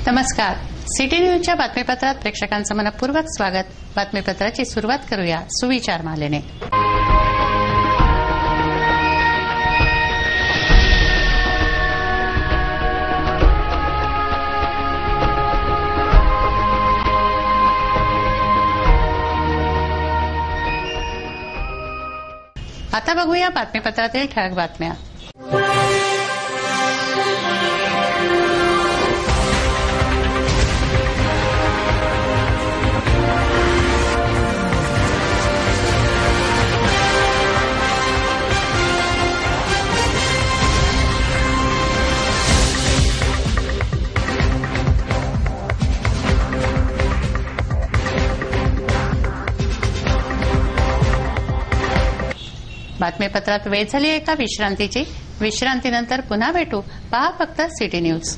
नमस्कार. सिटी न्यूजच्या बातमीपत्रात प्रेक्षकांचं मनपूर्वक स्वागत. बातमीपत्राची सुरुवात करूया सुविचार मालेने. आता बघूया बातमीपत्रातील ठळक बातम्या. बातमीपत्रात वेळ झाली एका विश्रांतीची. विश्रांतीनंतर पुन्हा भेटू. पहा फक्त सिटी न्यूज.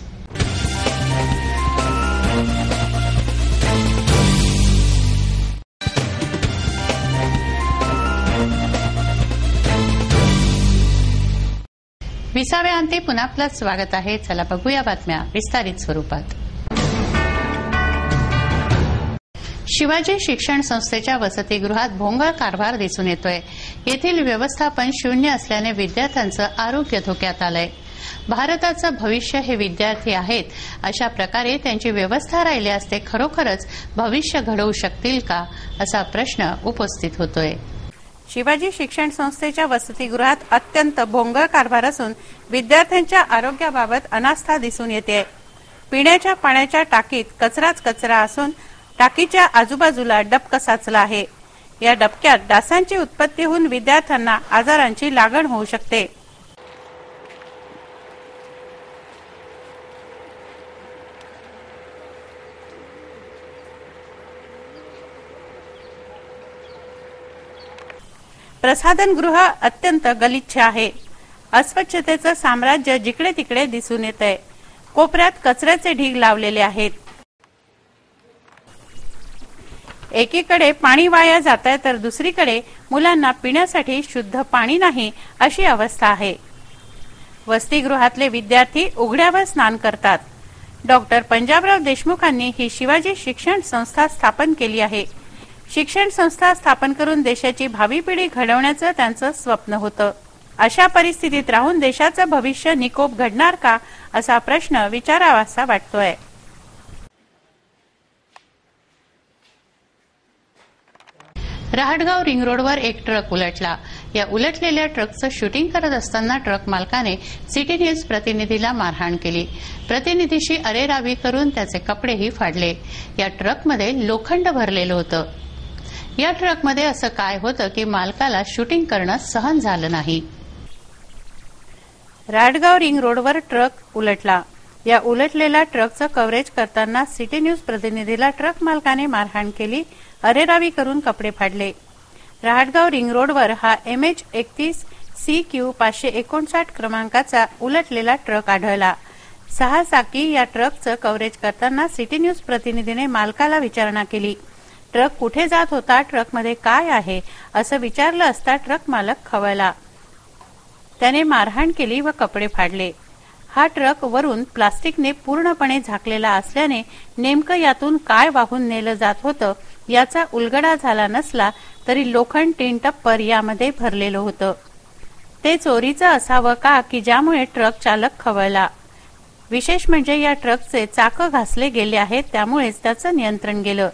विसाव्या अंती पुन्हा आपलं स्वागत आहे. चला बघूया बातम्या विस्तारित स्वरूपात. शिवाजी शिक्षण संस्थेच्या वसतिगृहात भोंगळ कारभार दिसून येतोय. येथील व्यवस्थापन शून्य असल्याने विद्यार्थ्यांचं आरोग्य धोक्यात आलंय. भारताचं भविष्य हे विद्यार्थी आहेत. अशा प्रकारे त्यांची व्यवस्था राहिल्यास ते खरोखरच भविष्य घडवू शकतील का, असा प्रश्न उपस्थित होतोय. शिवाजी शिक्षण संस्थेच्या वसतिगृहात अत्यंत भोंगळ कारभार असून विद्यार्थ्यांच्या आरोग्याबाबत अनास्था दिसून येते. पिण्याच्या पाण्याच्या टाकीत कचराच कचरा असून टाकीच्या आजूबाजूला डबक साचला आहे. या डबक्यात डासांची उत्पत्ती होऊन विद्यार्थ्यांना आजारांची लागण होऊ शकते. प्रसाधनगृह अत्यंत गलिच्छ आहे. अस्वच्छतेचं साम्राज्य जिकडे तिकडे दिसून येतंय. कोपऱ्यात कचऱ्याचे ढीग लावलेले आहेत. एकीकडे पाणी वाया जात आहे तर दुसरीकडे मुलांना पिण्यासाठी शुद्ध पाणी नाही अशी अवस्था आहे. वसतिगृहातले विद्यार्थी उघड्यावर स्नान करतात. डॉक्टर पंजाबराव देशमुखांनी ही शिवाजी शिक्षण संस्था स्थापन केली आहे. शिक्षण संस्था स्थापन करून देशाची भावी पिढी घडवण्याचं त्यांचं स्वप्न होतं. अशा परिस्थितीत राहून देशाचं भविष्य निकोप घडणार का, असा प्रश्न विचारावासा वाटतोय. रहाटगाव रिंग रोडवर एक ट्रक उलटला. या उलटलेल्या ट्रकचं शूटिंग करत असताना ट्रक मालकाने सिटी न्यूज प्रतिनिधीला मारहाण केली. प्रतिनिधीशी अरेरावी करून त्याचे कपडेही फाडले. या ट्रकमध्ये लोखंड भरलेलं होतं. या ट्रकमध्ये असं काय होतं की मालकाला शूटिंग करणं सहन झालं नाही. रहाटगाव रिंग रोडवर ट्रक उलटला. या उलटलेल्या ट्रकचं कव्हरेज करताना सिटी न्यूज प्रतिनिधीला ट्रक मालकाने मारहाण केली. अरेरावी करून कपडे फाडले. रहाटगाव रिंग रोडवर हा MH31 CQ 559 क्रमांकाचा उलटलेला ट्रक आढळला. 6 चाकी या ट्रकचं कव्हरेज करताना सिटी न्यूज प्रतिनिधीने मालकाला विचारणा केली. ट्रक कुठे जात होता, ट्रकमध्ये काय आहे असं विचारलं असता ट्रक मालक खवळला. त्याने मारहाण केली व कपडे फाडले. हा ट्रक वरून प्लास्टिकने पूर्णपणे झाकलेला असल्याने नेमकं यातून काय वाहून नेलं जात होतं याचा उलगडा झाला नसला तरी लोखंड टीन टप्पर यामध्ये भरलेलं होतं. ते चोरीचं असावं का की ज्यामुळे ट्रक चालक खवळला. विशेष म्हणजे या ट्रकचे चाकं घासले गेले आहेत, त्यामुळेच त्याचं नियंत्रण गेलं.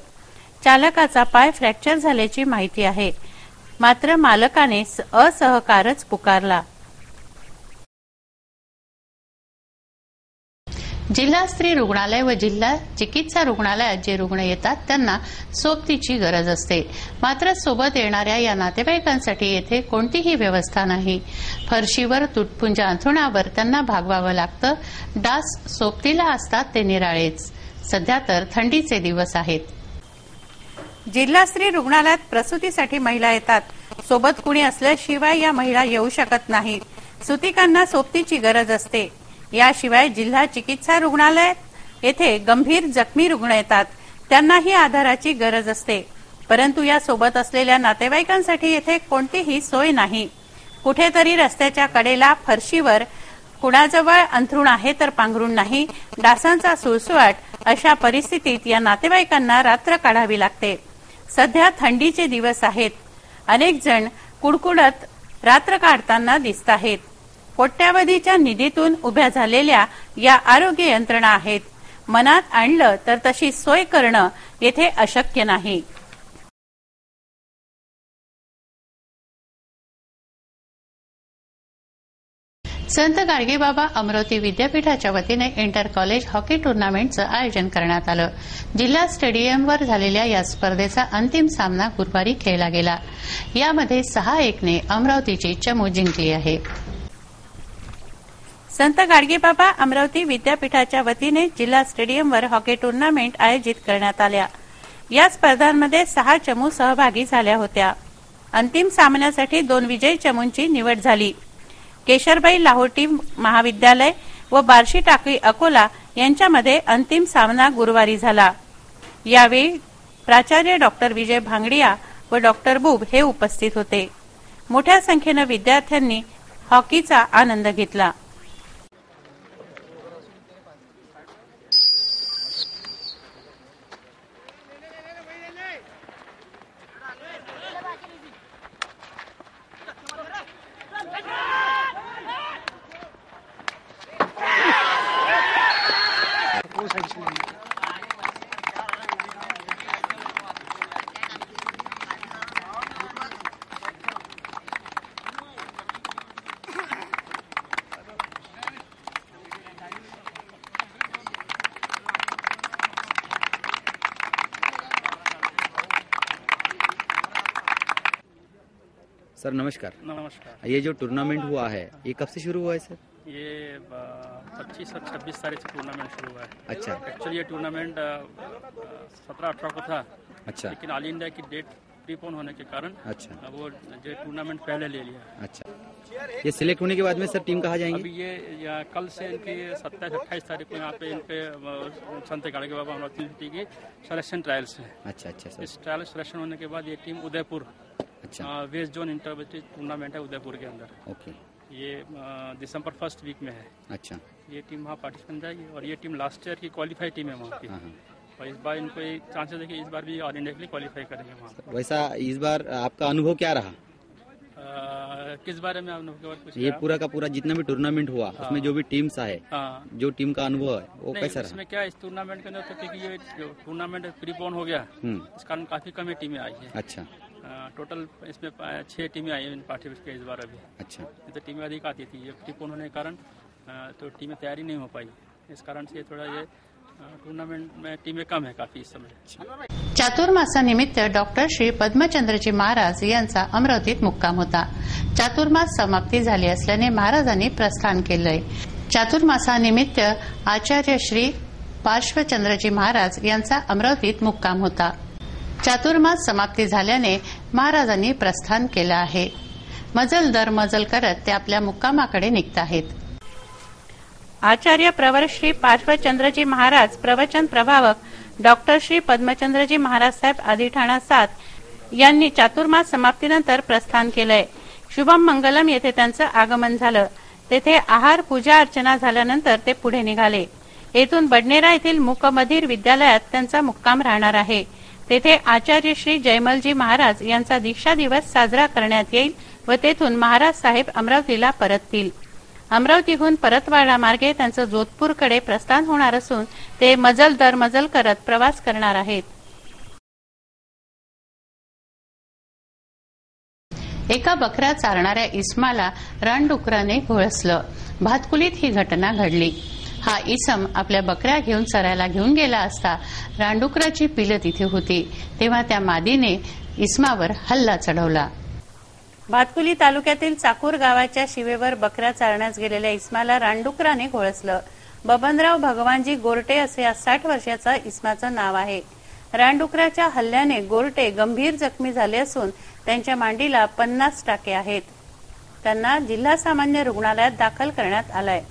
चालकाचा पाय फ्रॅक्चर झाल्याची माहिती आहे. मात्र मालकाने असहकारच पुकारला. जिल्हा स्त्री रुग्णालय व जिल्हा चिकित्सा रुग्णालयात जे रुग्ण येतात त्यांना सोबतीची गरज असते, मात्र सोबत येणाऱ्या या नातेवाईकांसाठी येथे कोणतीही व्यवस्था नाही. फरशीवर तुटपुंज्या अंथरुणावर त्यांना भागवावं लागतं. डास सोबतीला असतात ते निराळेच. सध्या तर थंडीचे दिवस आहेत. जिल्हा स्त्री रुग्णालयात प्रसूतीसाठी महिला येतात. सोबत कुणी असल्याशिवाय या महिला येऊ शकत नाहीत. सुतिकांना सोबतीची गरज असते. याशिवाय जिल्हा चिकित्सा रुग्णालयात येथे गंभीर जखमी रुग्ण येतात. त्यांनाही आधाराची गरज असते, परंतु या सोबत असलेल्या नातेवाईकांसाठी येथे कोणतीही सोय नाही. कुठेतरी रस्त्याच्या कडेला फरशीवर कुणाजवळ अंथरुण आहे तर पांघरुण नाही. डासांचा सुळसुळाट. अशा परिस्थितीत या नातेवाईकांना रात्र काढावी लागते. सध्या थंडीचे दिवस आहेत. अनेक जण कुडकुडत रात्र काढताना दिसत आहेत. कोट्यावधीच्या निधीतून उभ्या झालेल्या या आरोग्य यंत्रणा आहेत. मनात आणलं तर तशी सोय करणं येथे अशक्य नाही. संत गाडगेबाबा अमरावती विद्यापीठाच्या वतीने इंटर कॉलेज हॉकी टूर्नामेंटचं आयोजन करण्यात आलं. जिल्हा स्टेडियमवर झालेल्या या स्पर्धेचा अंतिम सामना गुरुवारी खेळला गेला. यामध्ये 6-1 ने अमरावतीची चमू जिंकली आहे. संत गाडगेबाबा अमरावती विद्यापीठाच्या वतीने जिल्हा स्टेडियमवर हॉकी टूर्नामेंट आयोजित करण्यात आल्या. या स्पर्धांमध्ये 6 चमू सहभागी झाल्या होत्या. अंतिम सामन्यासाठी 2 विजयी चमूंची निवड झाली. केशरबाई लाहोटी महाविद्यालय व बार्शी टाकळी अकोला यांच्यामध्ये अंतिम सामना गुरुवारी झाला. यावेळी प्राचार्य डॉक्टर विजय भांगडिया व डॉक्टर बुब हे उपस्थित होते. मोठ्या संख्येनं विद्यार्थ्यांनी हॉकीचा आनंद घेतला. सर नमस्कार। नमस्कार। ये जो टूर्नामेंट हुआ है ये कब से शुरू हुआ है सर? ये 25 और 26 तारीख से टूर्नामेंट शुरू हुआ है। अच्छा। एक्चुअली ये टूर्नामेंट 17-18 को था। अच्छा। लेकिन ऑल इंडिया की डेट प्रीपोन होने के कारण अच्छा वो जो टूर्नामेंट पहले ले लिया। अच्छा। ये सिलेक्ट होने के बाद में सर टीम कहाँ जाएंगे? अभी ये कल से इनकी 27-28 तारीख को यहाँ पे इनके संत गाड़गेबाबा अमरावती यूनिवर्सिटी की सिलेक्शन ट्रायल्स है। अच्छा अच्छा सर। इस ट्रायल सिलेक्शन होने के बाद ये team Udaipur west zone intermediate tournament है उदयपुर के अंदर। ओके। ये दिसंबर 1 वीक में है। अच्छा। ये टीम वहाँ पार्टिसिपेंट जाएगी और ये टीम लास्ट ईयर की क्वालिफाई टीम है वहाँ की। और इस बार इनको एक चांसेस है कि इस बार भी ऑल इंडिया के लिए क्वालिफाई करेंगे वहाँ। वैसा इस बार आपका अनुभव क्या रहा? किस बारे में अनुभव कुछ? ये पूरा का पूरा जितना भी टूर्नामेंट हुआ उसमें जो भी टीम्स आए जो टीम का अनुभव है वो कैसा रहा? इसमें क्या इस टूर्नामेंट के अंदर तो क्योंकि ये टूर्नामेंट प्रीपोन हो गया इस कारण काफी कम टीमें आई है। अच्छा। टोटल इसमें 6 टीमें आई हैं पार्टिसिपेट इस बार अभी। अच्छा। तो टीमें अधिक आती थी, ये प्रीपोन होने के कारण तो टीमें तैयारी नहीं हो पाई। इस कारण से थोड़ा ये टूर्नामेंट में टीमें कम है काफी इस समय। चातुर्मासानिमित्त डॉक्टर श्री पद्मचंद्रजी महाराज यांचा अमरावतीत मुक्काम होता। चातुर्मास समाप्ती झाली असल्याने महाराजांनी प्रस्थान केलंय। चातुर्मासानिमित्त आचार्य श्री पार्श्वचंद्रजी महाराज यांचा अमरावतीत मुक्काम होता। चातुर्मास समाप्ती झाल्याने महाराजांनी प्रस्थान केलं आहे। मजल दर मजल करत ते आपल्या मुक्कामाकडे निघत आहेत। आचार्य प्रवर श्री पार्श्वचंद्रजी महाराज प्रवचन प्रभावक डॉक्टर श्री पद्मचंद्रजी महाराज साहेब अधिठाणा 7 यांनी चातुर्मास समाप्तीनंतर प्रस्थान केलंय। शुभम मंगलम येथे त्यांचं आगमन झालं। तेथे आहार पूजा अर्चना झाल्यानंतर ते पुढे निघाले। येथून बडनेरा येथील मूकबधीर विद्यालयात त्यांचा मुक्काम राहणार आहे। तेथे आचार्य श्री जयमलजी महाराज यांचा दीक्षा दिवस साजरा करण्यात येईल व तेथून महाराज साहेब अमरावतीला परततील। अमरावतीहून परतवाडा मार्गे त्यांचं जोधपूरकडे प्रस्थान होणार असून ते मजल दर मजल करत प्रवास करणार आहेत। एका बकरा चारणाऱ्या इस्माला रानडुकराने घोळसलं। भातकुलीत ही घटना घडली। हा इसम आपल्या बकऱ्या घेऊन चरायला घेऊन गेला असता रानडुकराची पिलं तिथे होती, तेव्हा त्या मादीने इसमावर हल्ला चढवला. भातकुली तालुक्यातील चाकूर गावाच्या शिवेवर बकऱ्या चारण्यास गेलेल्या इसमाला रानडुकराने घोळसलं. बबनराव भगवानजी गोरटे असे या 60 वर्षाचा इसमाचं नाव आहे. रानडुकराच्या हल्ल्याने गोरटे गंभीर जखमी झाले असून त्यांच्या मांडीला 50 टाके आहेत. त्यांना जिल्हा सामान्य रुग्णालयात दाखल करण्यात आलंय.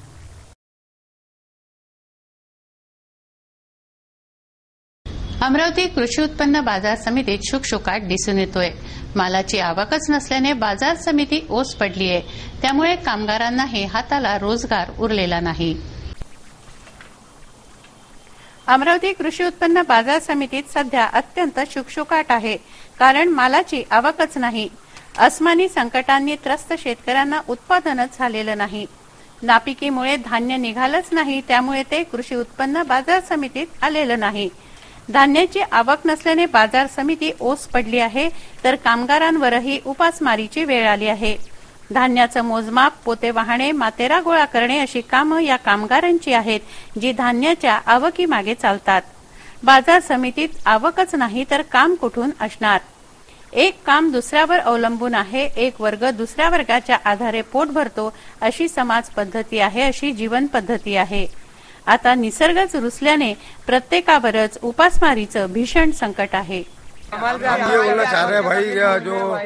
अमरावती कृषी उत्पन्न बाजार समितीत शुकशुकाट दिसून येतोय. मालाची आवकच नसल्याने बाजार समिती ओस पडली आहे. त्यामुळे कामगारांनाही हाताला रोजगार उरलेला नाही. अमरावती कृषी उत्पन्न बाजार समितीत सध्या अत्यंत शुकशुकाट आहे. कारण मालाची आवकच नाही. अस्मानी संकटांनी त्रस्त शेतकऱ्यांना उत्पादनच झालेलं नाही. नापिकीमुळे धान्य निघालंच नाही, त्यामुळे ते कृषी उत्पन्न बाजार समितीत आलेलं नाही. धान्याची आवक नसल्याने बाजार समिती ओस पडली आहे, तर कामगारांवरही उपासमारीची वेळ आली आहे. धान्याचं मोजमाप, पोते वाहणे, मातेरा गोळा करणे अशी कामं या कामगारांची आहेत, जी धान्याच्या आवकीमागे चालतात. बाजार समितीत आवकच नाही तर काम कुठून असणार? एक काम दुसऱ्यावर अवलंबून आहे. एक वर्ग दुसऱ्या वर्गाच्या आधारे पोट भरतो, अशी समाज पद्धती आहे, अशी जीवन पद्धती आहे. आता निसर्गच रुसल्याने प्रत्येकावरच उपासमारीचं भीषण संकट आहे. हम ये बोलना चाह रहे हैं भाई, जो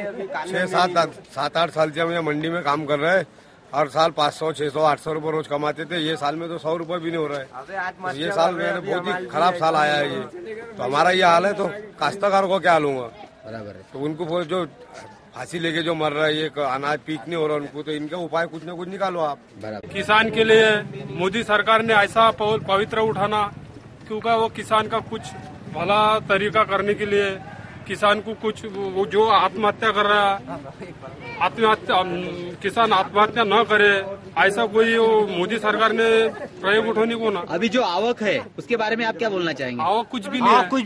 6-7-8 साल से हम यहाँ मंडी में काम कर रहे हैं, हर साल 500, 600, 800 रुपए रोज कमाते थे. ये साल में तो 100 रुपए भी नहीं हो रहा है. ये साल में बहुत ही खराब साल आया है. ये तो हमारा ये हाल है, तो काश्तकार को क्या लूंगा? बराबर है. तो उनको जो फांसी लेके जो मर रहा है, ये अनाज पीक नहीं हो रहा उनको, तो इनका उपाय कुछ न कुछ निकालो आप. बराबर. किसान के लिए मोदी सरकार ने ऐसा पवित्र उठाना, क्योंकि वो किसान का कुछ भला तरीका करने के लिए किसान को कुछ, वो जो आत्महत्या कर रहा है, किसान आत्महत्या न करे, ऐसा कोई मोदी सरकार ने प्रयोग उठाने को ना. अभी जो आवक है उसके बारे में आप क्या बोलना चाहेंगे? आवक कुछ भी नहीं है. कुछ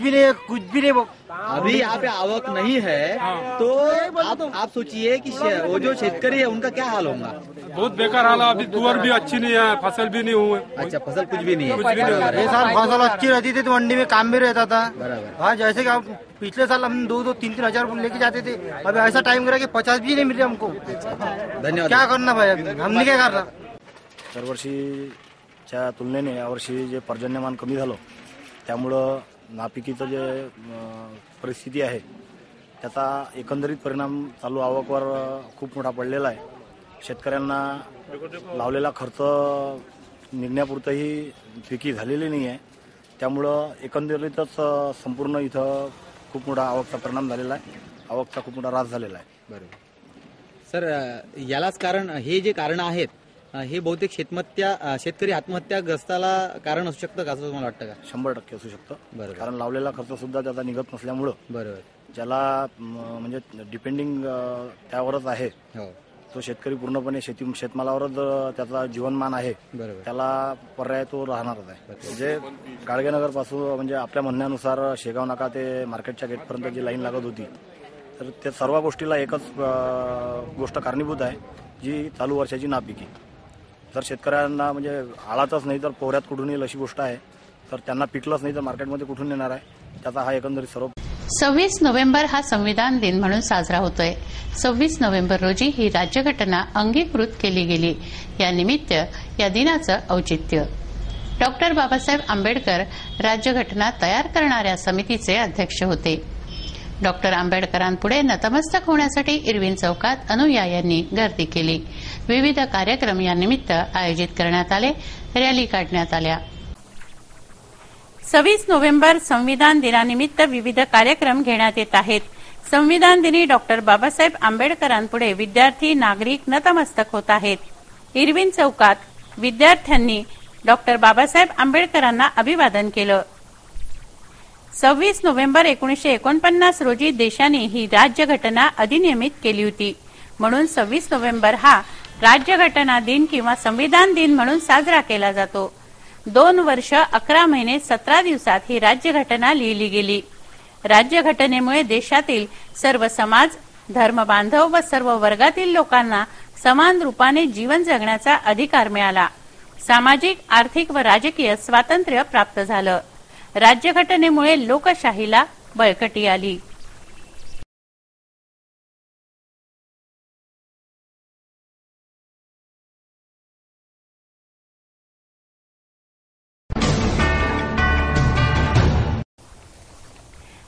भी नहीं. अभी यहाँ पे आवक नहीं है, तो आप सोचिए कि वो जो शेतकरी है उनका क्या हाल होगा? बहुत बेकार हाल है. अभी तुअर भी अच्छी नहीं है, फसल भी नहीं हुए. अच्छा, फसल कुछ भी नहीं है. कुछ भी नहीं है. ये साल फसल अच्छी रहती थी तो मंडी में काम भी रहता था. बराबर. हाँ, जैसे कि आप पिछले साल हम 2-3 हजार रुपये लेके जाते थे. अभी ऐसा टाइम करा कि 50 भी नहीं मिले हमको. धन्यवाद. क्या करना भाई, हमने काय करणार? दरवर्षीच्या तुलनेने यावर्षी जे पर्जन्यमान कमी झालं, त्यामुळं नापिकीचं जे परिस्थिती आहे त्याचा एकंदरीत परिणाम चालू आवकवर खूप मोठा पडलेला आहे. शेतकऱ्यांना लावलेला खर्च निघण्यापुरतंही पिकी झालेली नाही आहे. त्यामुळं एकंदरीतच संपूर्ण इथं खूप मोठा आवकचा परिणाम झालेला आहे. आवकचा खूप मोठा ऱ्हास झालेला आहे. बरोबर. सर, यालाच कारण, हे जे कारण आहेत हे बहुतेक शेतकरी आत्महत्याग्रस्ताला कारण असू शकतं का, असं तुम्हाला वाटतं का? 100% असू शकतं. बरोबर. कारण लावलेला खर्च सुद्धा त्याचा निघत नसल्यामुळं, बरोबर, ज्याला म्हणजे डिपेंडिंग त्यावरच आहे, हो, तो शेतकरी पूर्णपणे शेतमालावरच त्याचा जीवनमान आहे, बरोबर, त्याला पर्याय तो राहणारच आहे. म्हणजे गाडगेनगर पासून, म्हणजे आपल्या म्हणण्यानुसार शेगाव नाका ते मार्केटच्या गेटपर्यंत जी लाईन लागत होती, तर त्या सर्व गोष्टीला एकच गोष्ट कारणीभूत आहे, जी चालू वर्षाची नापिकी. जर शेतकऱ्यांना म्हणजे आळातच नाही तर पोहऱ्यात कुठून येईल अशी गोष्ट आहे, तर त्यांना पिकलंच नाही तर मार्केटमध्ये कुठून येणार आहे, त्याचा हा एकंदरीत सर्व. 26 नोव्हेंबर हा संविधान दिन म्हणून साजरा होतोय. 26 नोव्हेंबर रोजी ही राज्यघटना अंगीकृत केली गेली. या निमित्त या दिनाचं औचित्य. डॉक्टर बाबासाहेब आंबेडकर राज्यघटना तयार करणाऱ्या समितीचे अध्यक्ष होते. डॉक्टर आंबेडकरांपुढे नतमस्तक होण्यासाठी इरविन चौकात अनुया यांनी गर्दी केली. विविध कार्यक्रम या निमित्त आयोजित करण्यात आले. रॅली काढण्यात आल्या. 26 नोव्हेंबर संविधान दिनानिमित्त विविध कार्यक्रम घेण्यात येत आहेत. संविधान दिनी डॉक्टर बाबासाहेब आंबेडकरांपुढे विद्यार्थी, नागरिक नतमस्तक होत आहेत. इरविन चौकात विद्यार्थ्यांनी डॉक्टर बाबासाहेब आंबेडकरांना अभिवादन केलं. 26 नोव्हेंबर 1949 रोजी देशाने ही राज्यघटना अधिनियमित केली होती. म्हणून 26 नोव्हेंबर हा राज्यघटना दिन किंवा संविधान दिन म्हणून साजरा केला जातो. 2 वर्ष 11 महिने 17 दिवसात ही राज्यघटना लिहिली गेली. राज्यघटनेमुळे देशातील सर्व समाज, धर्मबांधव व सर्व वर्गातील लोकांना समान रूपाने जीवन जगण्याचा अधिकार मिळाला. सामाजिक, आर्थिक व राजकीय स्वातंत्र्य प्राप्त झालं. राज्यघटनेमुळे लोकशाहीला बळकटी आली.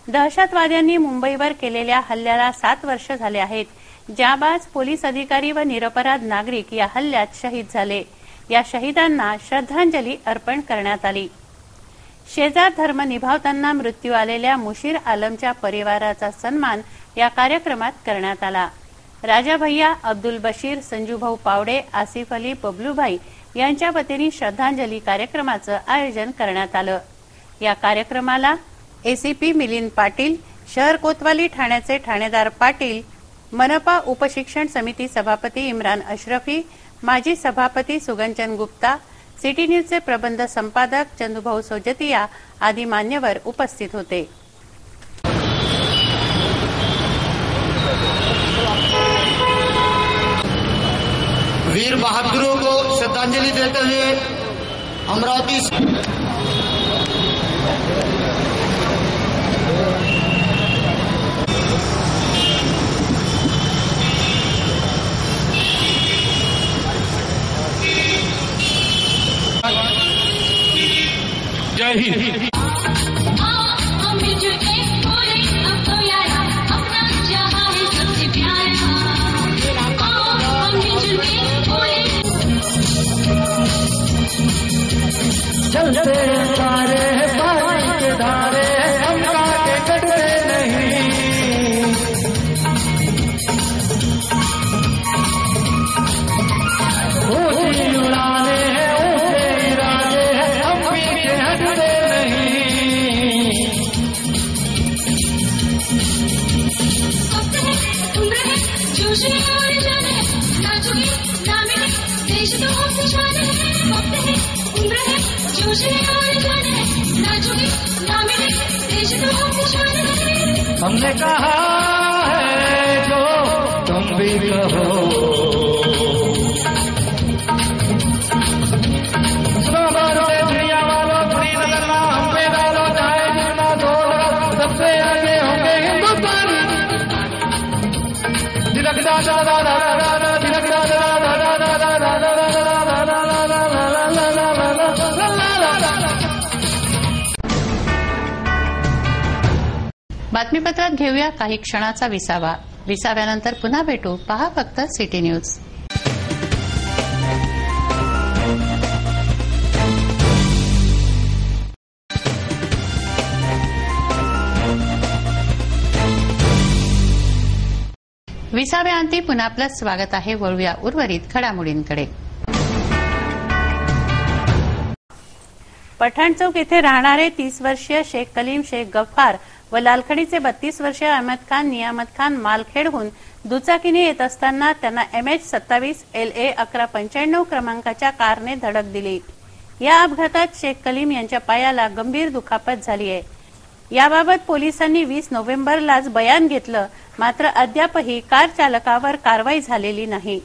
दहशतवाद्यांनी मुंबईवर केलेल्या हल्ल्याला 7 वर्ष झाले आहेत. जाबाज पोलीस अधिकारी व निरपराध नागरिक या हल्ल्यात शहीद झाले. या शहीदांना श्रद्धांजली अर्पण करण्यात आली. शेजार धर्म निभावताना मृत्यू आलेल्या मुशीर आलमच्या परिवाराचा सन्मान या कार्यक्रमात करण्यात आला. राजा भैया, अब्दुल बशीर, संजूभाऊ पावडे, आसिफ अली, बबलूभाई यांच्या वतीने श्रद्धांजली कार्यक्रमाचं आयोजन करण्यात आलं. या कार्यक्रमाला एसीपी मिलिंद पाटील, शहर कोतवाली ठाण्याचे ठाणेदार पाटील, मनपा उपशिक्षण समिती सभापती इम्रान अशरफी, माजी सभापती सुगंचन गुप्ता, सिटी न्यूजचे प्रबंध संपादक चंदूभाऊ सोजतिया आदी मान्यवर उपस्थित होते. वीर बहादुरों को श्रद्धांजलि देते हुए अमरावती जय हिंद. चलते सारे पानी के धारे हम काटे कटते नहीं. ऊंची उड़ाने ऊंचे इरादे हम पीछे हटते नहीं. जोशे और जाने नाचुगे नामे देश तो हमसे शान है. वक्त है उम्र है जोशे और जाने नाचुगे नामे देश तो हमसे शान है. हमने कहा है जो तुम भी कहो. सुनो बारो दुनिया वालों बुरी नजर ना हम पे डालो. चाहे जितना दो सबसे आगे होंगे हिंदुस्तान. दिलक दा दा दा दा दा दा दिलक दा दा दा दा दा दा दा दा दा बातमीपत्रात घेऊया काही क्षणाचा विसावा. विसाव्यानंतर पुन्हा भेटू. पहा फक्त सिटी न्यूज. विसाव्याअंती पुन्हा आपलं स्वागत आहे. वळूया उर्वरित घडामोडींकडे. पठाण चौक येथे राहणारे 30 वर्षीय शेख कलीम शेख गफ्फार व लालखडीचे 32 वर्षीय अहमद खान नियामत खान मालखेडहून दुचाकीने येत असताना त्यांना MH27 LA 1195 क्रमांकाच्या कारने धडक दिली. या अपघातात शेख कलीम यांच्या पायाला गंभीर दुखापत झाली आहे. याबाबत पोलिसांनी 20 नोव्हेंबरलाच बयान घेतलं. मात्र अद्यापही कार चालकावर कारवाई झालेली नाही.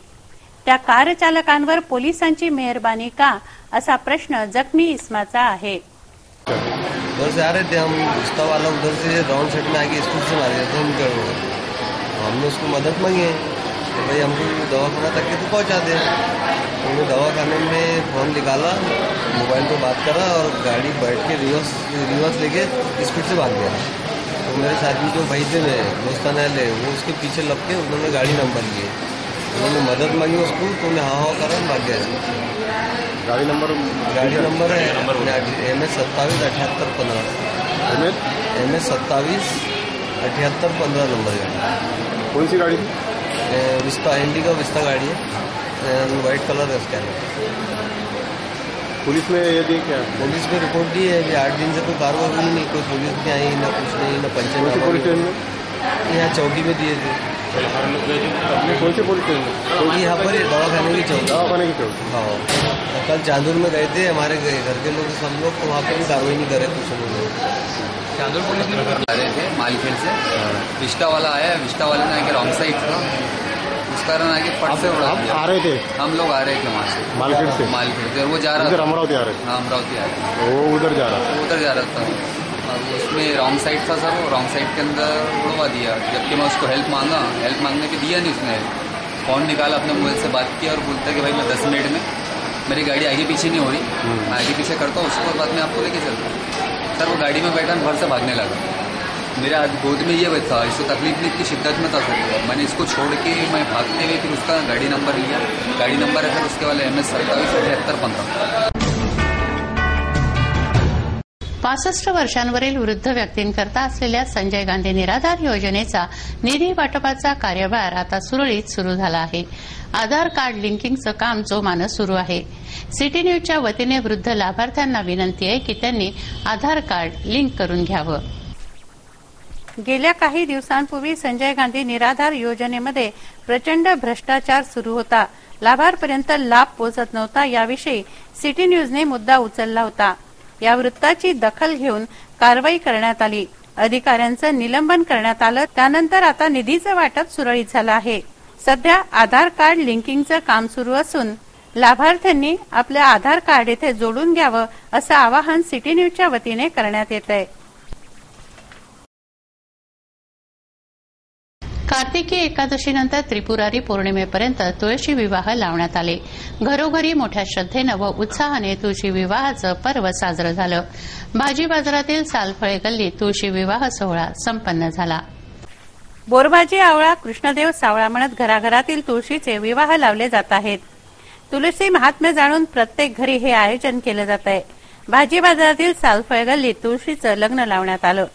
त्या कार चालकांवर पोलिसांची मेहरबानी का, असा प्रश्न जखमी इस्माचा आहे. उधर से आ रहे थे हम, रिश्ता वाला उधर से राउंड सेट में आके स्कूल से मारे थे हम. हमने उसको मदद मांगी है तो भाई हमको दवाखाना तक के तो पहुंचा दे. हमने दवाखाने में फोन निकाला, मोबाइल पे बात करा और गाड़ी बैठ के रिवर्स लेके स्पीड से भाग गया. तो मेरे साथ में जो भाई थे मेरे दोस्तान वाले, वो उसके पीछे लग के उन्होंने गाड़ी नंबर लिए. उन्होंने मदद मांगी उसको, तो उन्हें हाँ करा भाग गया. गाड़ी नंबर है MS27 7815. MS27 7815 नंबर गाड़ी. कौन सी गाड़ी? विस्ता, इंडिका विस्ता गाड़ी है, व्हाइट कलर है उसका. पुलिस में ये दी क्या? पुलिस में रिपोर्ट दी है. अभी 8 दिन से कोई कार्रवाई हुई नहीं. कोई पुलिस नहीं आई, ना कुछ नहीं, ना पंचायत. पुलिस स्टेशन में यहाँ चौकी में दिए थे. कौन से पुलिस स्टेशन? चौकी यहाँ पर दवाखाने की चौकी. दवाखाने की चौकी. हाँ, कल चांदूर में गए थे हमारे घर के लोग सब लोग, तो वहाँ पे भी कार्रवाई नहीं करे कुछ लोग. चांदूर पुलिस ने आ रहे थे मालखेड़ से. विस्टा वाला आया, विस्टा वाले ने आके रॉन्ग साइड था, उस कारण आगे फट से उड़ा दिया। आ रहे थे, हम लोग आ रहे थे वहाँ से मार्केट से, मार्केट से, वो जा रहा था अमरावती आ रहे थे। हाँ, अमरावती आ रहा था, वो उधर जा रहा उधर जा रहा था और उसमें रॉन्ग साइड था सर, वो रॉन्ग साइड के अंदर उड़वा दिया। जबकि मैं उसको हेल्प मांगने पे दिया नहीं उसने। फोन निकाला, अपने मोबाइल से बात किया और बोलता कि भाई मैं 10 मिनट में, मेरी गाड़ी आगे पीछे नहीं हो रही, मैं आगे पीछे करता हूँ, उसके बाद में आपको लेके चलता हूँ। सर वो गाड़ी में बैठा घर से भागने लगा। मेरे गोद में ये था, इसको तकलीफ नहीं इतनी शिद्दत में था सर। मैंने इसको छोड़ के मैं भागते हुए फिर उसका गाड़ी नंबर लिया। गाड़ी नंबर है सर उसके वाले MS 277815। 65 वर्षांवरील वृद्ध व्यक्तींकरता असलेल्या संजय गांधी निराधार योजनेचा निधी वाटपाचा कार्यभार आता सुरळीत सुरू झाला आहे. आधार कार्ड लिंकिंगचं काम जोमानं सुरू आहे. सिटी न्यूजच्या वतीने वृद्ध लाभार्थ्यांना विनंती आहे की त्यांनी आधार कार्ड लिंक करून घ्यावं. गेल्या काही दिवसांपूर्वी संजय गांधी निराधार योजनेमध्ये प्रचंड भ्रष्टाचार सुरू होता. लाभार्थ्यांपर्यंत लाभ पोहोचत नव्हता. याविषयी सिटी न्यूजने मुद्दा उचलला होता. या वृत्ताची दखल घेऊन कारवाई करण्यात आली. अधिकाऱ्यांचं निलंबन करण्यात आलं. त्यानंतर आता निधीचं वाटप सुरळीत झालं आहे. सध्या आधार कार्ड लिंकिंगचं काम सुरू असून लाभार्थ्यांनी आपलं आधार कार्ड इथे जोडून घ्यावं असं आवाहन सिटी न्यूजच्या वतीने करण्यात येत आहे. कार्तिकी एकादशीनंतर त्रिपुरारी पौर्णिमेपर्यंत तुळशी विवाह लावण्यात आले. घरोघरी मोठ्या श्रद्धेनं व उत्साहाने तुळशी विवाहाचं पर्व साजरं झालं. भाजी बाजारातील सालफळे गल्लीत तुळशी विवाह सोहळा संपन्न झाला. बोरभाजी आवळा कृष्णदेव सावळा म्हणत घराघरातील तुळशीचे विवाह लावले जात आहेत. तुळशी महात्म्य जाणून प्रत्येक घरी हे आयोजन केलं जात आहे. भाजी बाजारातील सालफळे गल्लीत तुळशीचं लग्न लावण्यात आलं.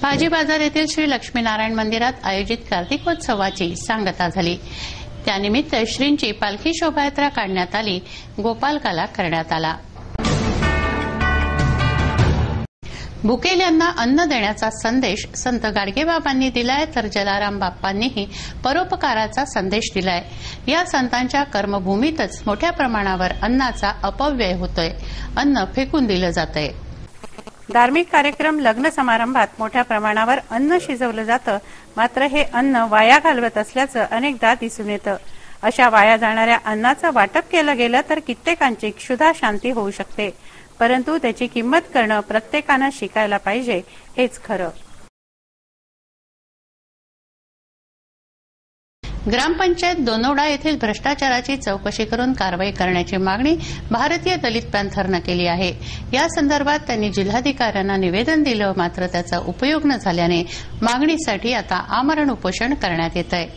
भाजी बाजार येथील श्री लक्ष्मीनारायण मंदिरात आयोजित कार्तिकोत्सवाची सांगता झाली. त्यानिमित्त श्रींची पालखी शोभायात्रा काढण्यात आली. गोपालकाला करण्यात आला. भुकेल यांना अन्न देण्याचा संदेश संत गाडगेबाबांनी दिलाय तर जलाराम बाप्पांनीही परोपकाराचा संदेश दिलाय. या संतांच्या कर्मभूमीतच मोठ्या प्रमाणावर अन्नाचा अपव्यय होतोय. अन्न फेकून दिलं जातंय. धार्मिक कार्यक्रम लग्न समारंभात मोठ्या प्रमाणावर अन्न शिजवलं जातं. मात्र हे अन्न वाया घालवत असल्याचं अनेकदा दिसून येतं. अशा वाया जाणाऱ्या अन्नाचं वाटप केलं गेलं तर कित्येकांची क्षुधा शांती होऊ शकते. परंतु त्याची किंमत करणं प्रत्येकानं शिकायला पाहिजे हेच खरं. ग्रामपंचायत दोनोडा येथील भ्रष्टाचाराची चौकशी करून कारवाई करण्याची मागणी भारतीय दलित पॅन्थरनं केली आहे. या संदर्भात त्यांनी जिल्हाधिकाऱ्यांना निवेदन दिलं. मात्र त्याचा उपयोग न झाल्याने मागणीसाठी आता आमरण उपोषण करण्यात येत आहे.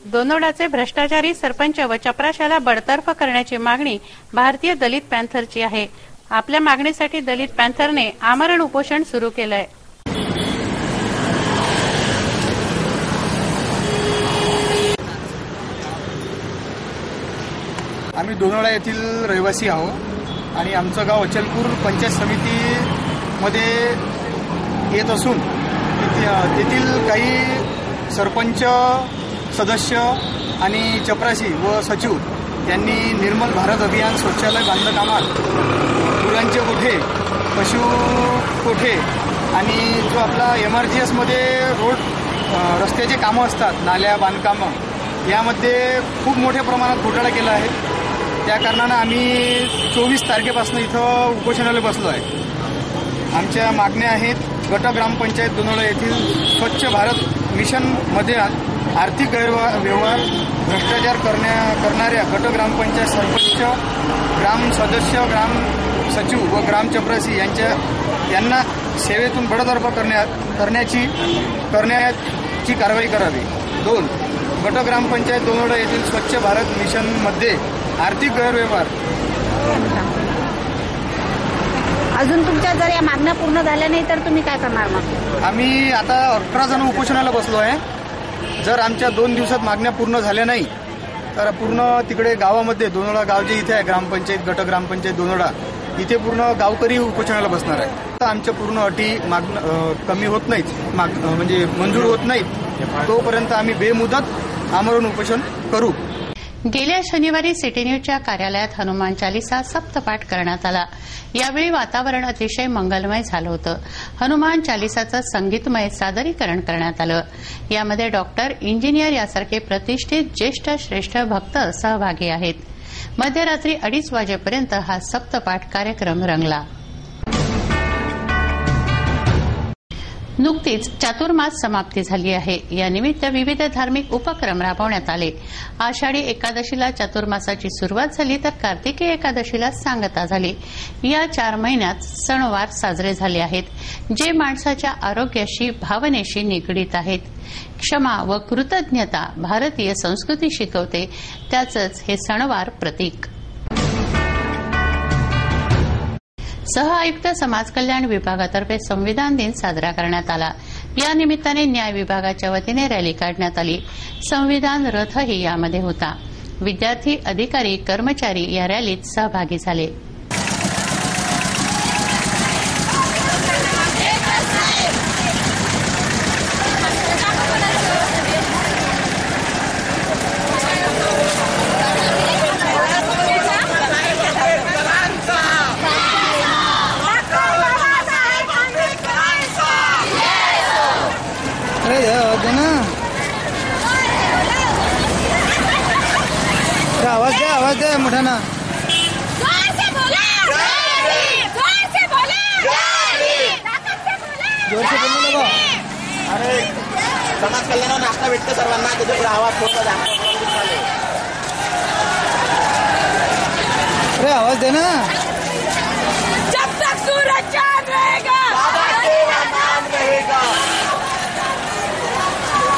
दोनोडाचे भ्रष्टाचारी सरपंच व चपराशाला बडतर्फ करण्याची मागणी भारतीय दलित पॅन्थरची आहे. आपल्या मागणीसाठी दलित पॅन्थरने आमरण उपोषण सुरू केलं आहे. आम्ही दोनोडा येथील रहिवासी आहोत आणि आमचं गाव अचलपूर पंचायत समितीमध्ये येत असून तेथील काही सरपंच सदस्य आणि चपराशी व सचिव यांनी निर्मल भारत अभियान शौचालय बांधकामात मुलांचे कोठे, पशु कोठे आणि जो आपला MRGS मध्ये रोड रस्त्याचे कामं असतात, नाल्या बांधकामं, यामध्ये खूप मोठ्या प्रमाणात घोटाळा केला आहे. त्या कारणानं आम्ही 24 तारखेपासून इथं उपोषणाला बसलो आहे. आमच्या मागण्या आहेत गट ग्रामपंचायत दोनोडा येथील स्वच्छ भारत मिशनमध्ये आर्थिक गैरव्यवहार भ्रष्टाचार करणाऱ्या गट ग्रामपंचायत सरपंच, ग्राम सदस्य, ग्राम सचिव व ग्राम चपरासी यांना सेवेतून बडतर्फ करण्याची कारवाई करावी. 2. गट ग्रामपंचायत दोनोडा येथील स्वच्छ भारत मिशनमध्ये आर्थिक गैरव्यवहार. अजून तुमच्या जर या मागण्या पूर्ण झाल्या नाही तर तुम्ही काय करणार मग? आम्ही आता 18 जण उपोषणाला बसलो आहे. जर आमच्या 2 दिवसात मागण्या पूर्ण झाल्या नाही तर पूर्ण तिकडे गावामध्ये दोनोडा गाव जे इथे आहे ग्रामपंचायत गट ग्रामपंचायत दोनोडा इथे पूर्ण गावकरी उपोषणाला बसणार आहे. तर आमच्या पूर्ण अटी कमी होत नाहीत म्हणजे मंजूर होत नाहीत तोपर्यंत आम्ही बेमुदत आमरण उपोषण करू. गेल्या शनिवारी सिटी न्यूजच्या कार्यालयात हनुमान चालिसा सप्तपाठ करण्यात आला. यावेळी वातावरण अतिशय मंगलमय झालं होतं. हनुमान चालिसाचं संगीतमय सादरीकरण करण्यात आलं. यामध्ये डॉक्टर, इंजिनियर यासारखे प्रतिष्ठित ज्येष्ठ श्रेष्ठ भक्त सहभागी आहेत. मध्यरात्री 2:30 वाजेपर्यंत हा सप्तपाठ कार्यक्रम रंगला. नुकतीच चातुर्मास समाप्ती झाली आहे. यानिमित्त विविध धार्मिक उपक्रम राबवण्यात आले. आषाढी एकादशीला चातुर्मासाची सुरुवात झाली तर कार्तिकी एकादशीला सांगता झाली. या 4 महिन्यात सणवार साजरे झाले आहेत जे माणसाच्या आरोग्याशी भावनेशी निगडीत आहेत. क्षमा व कृतज्ञता भारतीय संस्कृती शिकवते त्याचंच हे सणवार प्रतीक. सह आयुक्त समाज कल्याण विभागातर्फे संविधान दिन साजरा करण्यात आला. या निमित्ताने न्याय विभागाच्या वतीने रॅली काढण्यात आली. संविधान रथही यामध्ये होता. विद्यार्थी, अधिकारी, कर्मचारी या रॅलीत सहभागी झाले. आवाज द्या मोठा ना. अरे समाज कल्याण नाश्ता भेटतो सर्वांना त्याच्यापुढे आवाज थोडा. अरे आवाज दे ना. जब तक सूरज चांद रहेगा नाम रहेगा.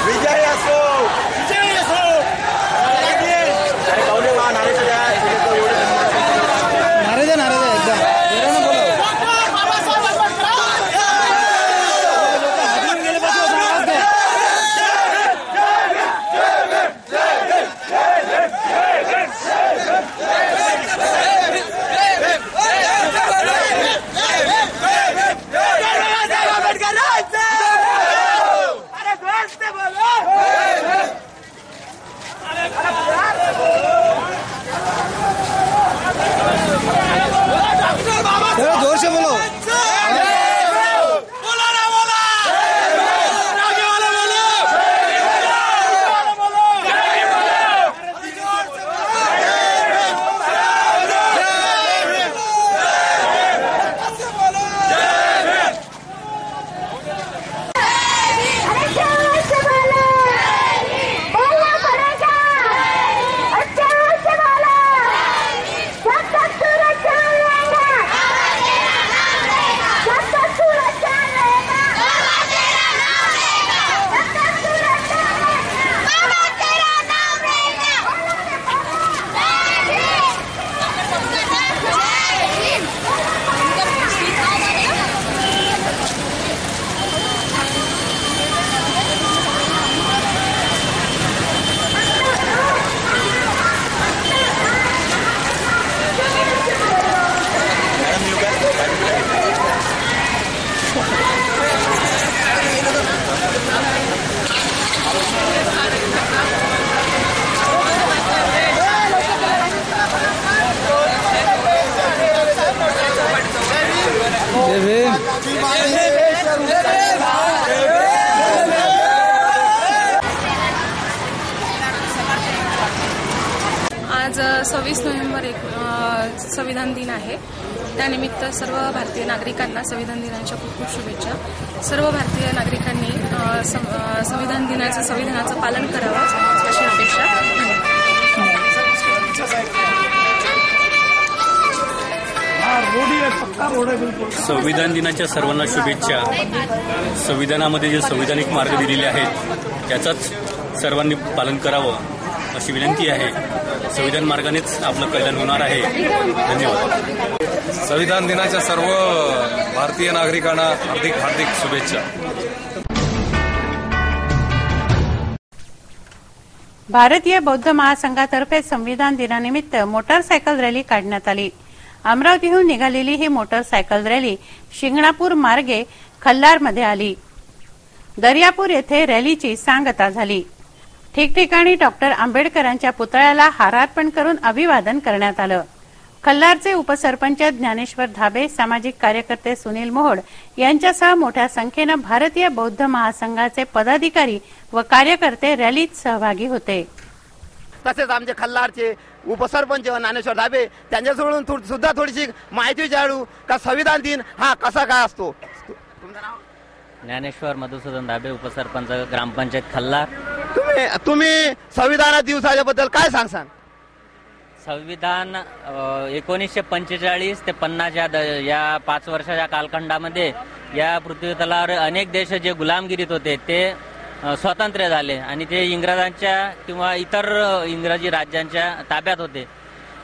विजय असो विजय असो. अरे कौले वा नारे द्या नारे द्या एकदा जोरानं बोला. जोर से बोलो. आज 26 नोव्हेंबर संविधान दिन आहे. त्यानिमित्त सर्व भारतीय नागरिकांना संविधान दिनाच्या खूप खूप शुभेच्छा. सर्व भारतीय नागरिकांनी संविधान दिनाचं संविधानाचं पालन करावं अशी अपेक्षा. संविधान दिनाच्या सर्वांना शुभेच्छा. संविधानामध्ये जे संविधानिक मार्ग दिलेले आहेत त्याचाच सर्वांनी पालन करावं अशी विनंती आहे. संविधान मार्गानेच आपलं कल्याण होणार आहे. धन्यवाद. संविधान दिनाच्या सर्व भारतीय नागरिकांना हार्दिक शुभेच्छा. भारतीय बौद्ध महासंघातर्फे संविधान दिनानिमित्त मोटारसायकल रॅली काढण्यात आली. अमरावतीहून निघालेली ही मोटारसायकल रॅली शिंगणापूर मार्गे खल्लारमध्ये आली. दर्यापूर येथे रॅलीची सांगता झाली. ठिकठिकाणी डॉक्टर आंबेडकरांच्या पुतळ्याला हारार्पण करून अभिवादन करण्यात आलं. खल्लारचे उपसरपंच ज्ञानेश्वर धाबे, सामाजिक कार्यकर्ते सुनील मोहोड यांच्यासह मोठ्या संख्येनं भारतीय बौद्ध महासंघाचे पदाधिकारी व कार्यकर्ते रॅलीत सहभागी होते. तसेच आमचे खल्लारचे उपसरपंच ज्ञानेश्वर धाबे त्यांच्यासोबत सुद्धा थोडीशी माहिती विचारू का संविधान दिन हा कसा काय असतो. ज्ञानेश्वर मधुसूदन धाबे, उपसरपंच, ग्रामपंचायत खल्लार. तुम्ही संविधान दिवसाच्या काय सांगसान. संविधान 1945 ते 50 या 5 वर्षाच्या कालखंडामध्ये या पृथ्वीतलावर अनेक देश जे गुलामगिरीत होते ते स्वातंत्र्य झाले आणि ते इंग्रजांच्या किंवा इतर इंग्रजी राज्यांच्या ताब्यात होते.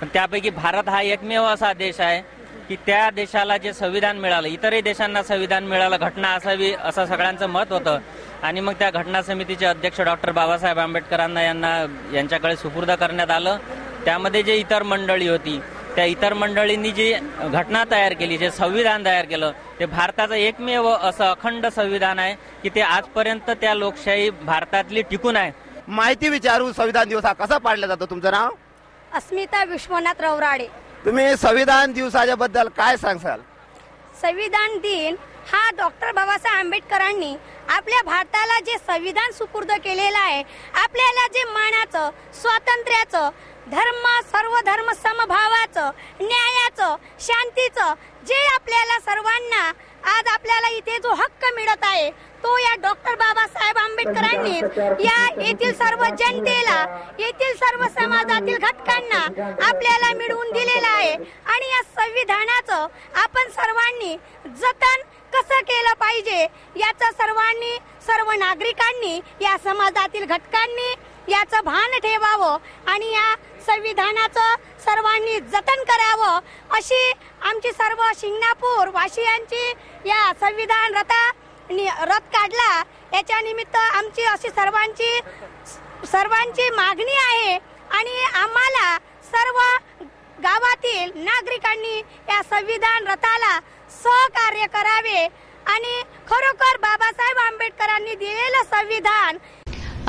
पण त्यापैकी भारत हा एकमेव असा देश आहे की त्या देशाला जे संविधान मिळालं, इतरही देशांना संविधान मिळालं, घटना असावी असं सगळ्यांचं मत होतं. आणि मग त्या घटना समितीचे अध्यक्ष डॉक्टर बाबासाहेब आंबेडकरांना यांच्याकडे सुपूर्द करण्यात आलं. त्यामध्ये जे इतर मंडळी होती त्या इतर मंडळींनी जी घटना तयार केली, जे संविधान तयार केलं, ते भारताचं एकमेव असं अखंड संविधान आहे की ते आजपर्यंत त्या लोकशाही भारतातली टिकून आहे. माहिती विचारू संविधान दिवस हा कसा पाळला जातो. तुमचं नाव. अस्मिता विश्वनाथ रवराडे. तुम्ही संविधान दिवसाच्या बद्दल काय सांगसाल. संविधान दिन हा डॉक्टर बाबासाहेब आंबेडकरांनी आपल्या भारताला जे संविधान सुपूर्द केलेलं आहे, आपल्याला जे मानाचं, स्वातंत्र्याचं, सर्व धर्म समभावाचं, न्यायाचं, शांतीचं जे आपल्याला सर्वांना आज आपल्याला इथे जो हक्क मिळत आहे तो या डॉक्टर बाबासाहेब आंबेडकरांनी या येथील सर्व जनतेला, येथील सर्व समाजातील घटकांना आपल्याला मिळवून दिलेला आहे. आणि या संविधानाचं आपण सर्वांनी जतन कसं केलं पाहिजे याचं सर्व नागरिकांनी, या समाजातील घटकांनी याचं भान ठेवावं आणि या संविधानाचं सर्वांनी जतन करावं अशी आमची सर्व शिंगणापूर वासियांची या संविधान रथ काढला याच्या निमित्त आमची अशी सर्वांची मागणी आहे. आणि आम्हाला सर्व गावातील नागरिकांनी या संविधान रथाला सहकार्य करावे आणि खरोखर बाबासाहेब आंबेडकरांनी दिलेलं संविधान.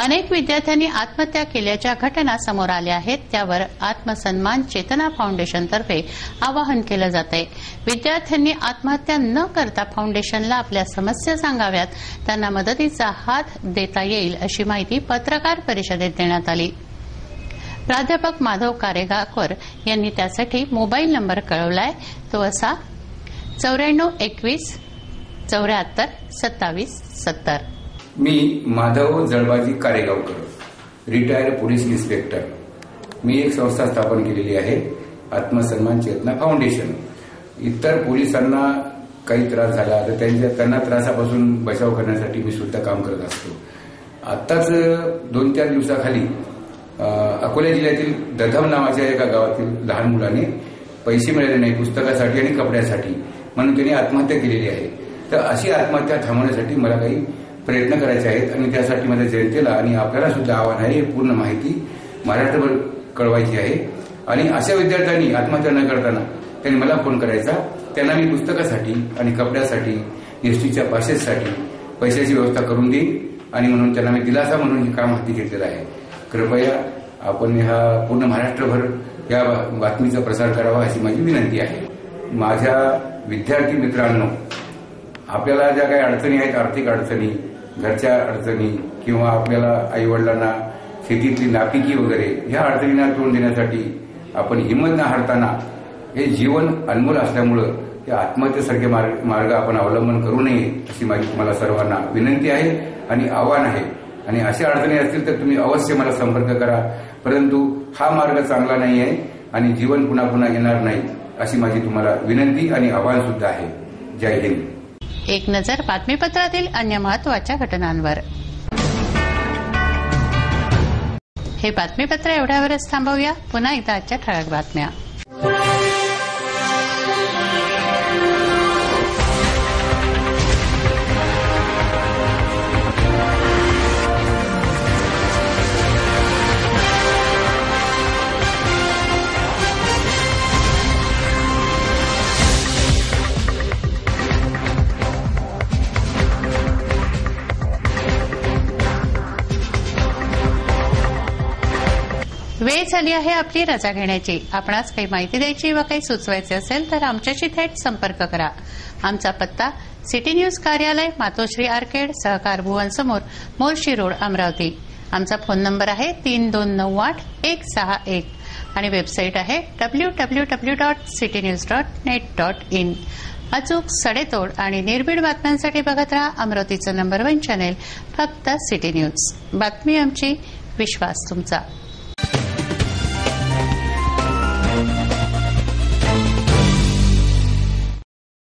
अनेक विद्यार्थ्यांनी आत्महत्या केल्याच्या घटना समोर आल्या आहेत. त्यावर आत्मसन्मान चेतना फाउंडेशनतर्फे आवाहन केलं जात आहे. विद्यार्थ्यांनी आत्महत्या न करता फाउंडेशनला आपल्या समस्या सांगाव्यात, त्यांना मदतीचा हात देता येईल अशी माहिती पत्रकार परिषदेत देण्यात आली. प्राध्यापक माधव कारेगावकर यांनी त्यासाठी मोबाईल नंबर कळवलाय. तो असा 9421 74 27 70. मी Madhav जळबाजी Karegaonkar, retired police inspector. मी एक संस्था स्थापन केलेली आहे, आत्मसन्मान चेतना फाउंडेशन. इतर पोलिसांना काही त्रास झाला तर त्यांना त्रासापासून बचाव करण्यासाठी मी सुद्धा काम करत असतो. आत्ताच 2-4 दिवसाखाली अकोला जिल्ह्यातील दधम नावाच्या एका गावातील लहान मुलाने पैसे मिळाले नाही पुस्तकासाठी आणि कपड्यासाठी म्हणून त्यांनी आत्महत्या केलेली आहे. तर अशी आत्महत्या थांबवण्यासाठी मला काही प्रयत्न करायचे आहेत आणि त्यासाठी माझ्या जनतेला आणि आपल्याला सुद्धा आव्हान आहे, पूर्ण माहिती महाराष्ट्रभर कळवायची आहे. आणि अशा विद्यार्थ्यांनी आत्महत्या न करताना त्यांनी मला फोन करायचा. त्यांना मी पुस्तकासाठी आणि कपड्यासाठी, एसटीच्या पासेससाठी पैशाची व्यवस्था करून देईन आणि म्हणून त्यांना मी दिलासा म्हणून हे काम हाती घेतलेलं आहे. कृपया आपण ह्या पूर्ण महाराष्ट्रभर या बातमीचा प्रसार करावा अशी माझी विनंती आहे. माझ्या विद्यार्थी मित्रांनो, आपल्याला ज्या काही अडचणी आहेत, आर्थिक अडचणी, घरच्या अडचणी किंवा आपल्याला आईवडिलांना शेतीतली नापिकी वगैरे ह्या अडचणींना तोंड देण्यासाठी आपण हिंमत न हारताना हे जीवन अनमोल असल्यामुळं या आत्महत्येसारखे मार्ग आपण अवलंबन करू नये अशी माझी तुम्हाला सर्वांना विनंती आहे आणि आव्हान आहे. आणि अशा अडचणी असतील तर तुम्ही अवश्य मला संपर्क करा. परंतु हा मार्ग चांगला नाही आहे आणि जीवन पुन्हा पुन्हा येणार नाही अशी माझी तुम्हाला विनंती आणि आव्हान सुद्धा आहे. जय हिंद. एक नजर बातमीपत्रातील अन्य महत्वाच्या घटनांवर. हे बातमीपत्र एवढ्यावरच थांबवूया. पुन्हा एकदा आजच्या ठळक बातम्या. वेळ झाली आहे आपली रजा घेण्याची. आपणास काही माहिती द्यायची व काही सुचवायचे असेल तर आमच्याशी थेट संपर्क करा. आमचा पत्ता सिटी न्यूज कार्यालय, मातोश्री आर्केड, सहकार भुवन समोर, मोर्शी रोड, अमरावती. आमचा फोन नंबर आहे 3298-161 आणि वेबसाईट आहे www.citynews.net.in. अचूक, सडेतोड आणि निर्भीड बातम्यांसाठी बघत राहा अमरावतीचं नंबर 1 चॅनेल, फक्त सिटी न्यूज. बातमी आमची, विश्वास तुमचा.